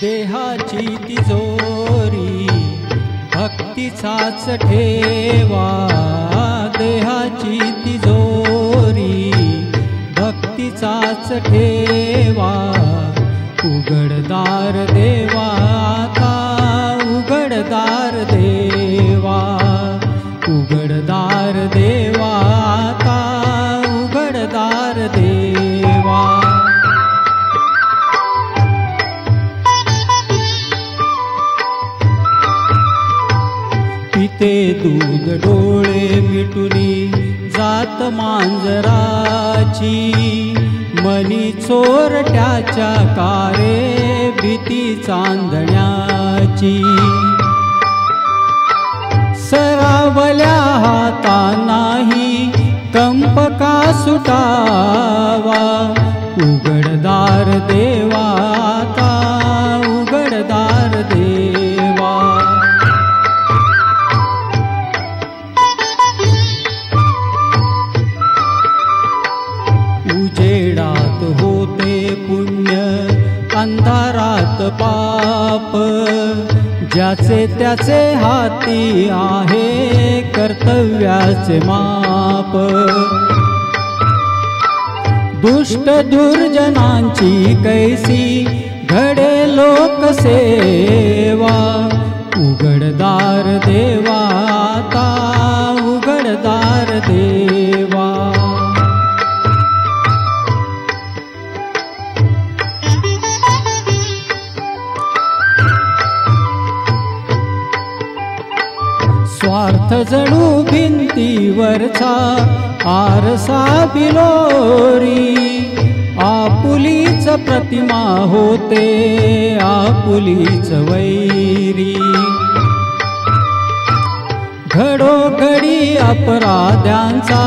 देहाची तिजोरी भक्तीचाच ठेवा, देहाची तिजोरी भक्तीचाच ठेवा। उघडदार देवा आता, उघडदार देवा, उघडदार देवा आता, उघडदार देवा। पिते दूध डोळे मिटुनी जात मांजराची, मनी चोरट्याच्या कारे भीती चांदण्याची। सरावल्या हाता नाही कंप का सुटावा, उघडदार देवा आता, उघडदार देवा। उजेडात होते पुण्य, अंधारात पाप, ज्याचे त्याचे हाती आहे कर्तव्याचे माप। दुष्ट दुर्जनांची कैसी घडे लोकसेवा, उघडदार देवा आता, उघडदार देवा। स्वार्थ जणू भिंतीवरचा आरसा बिलोरी, आपुलीच प्रतिमा होते आपुलीच वैरी। घडोघडी अपराध्यांचा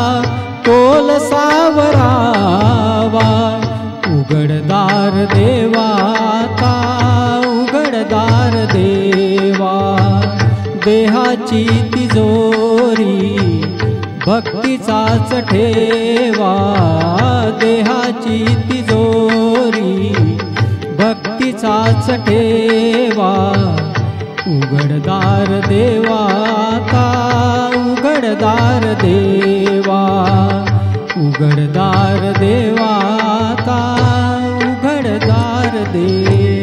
तोल सावरावा, उघडदार देवा आता, उघडदार देवा। देहाची तिजोरी भक्तीचाच ठेवा, देहाची तिजोरी भक्तीचाच ठेवा। उघडदार देवा आता, उघडदार देवा, उघडदार देवा आता, उघडदार देवा।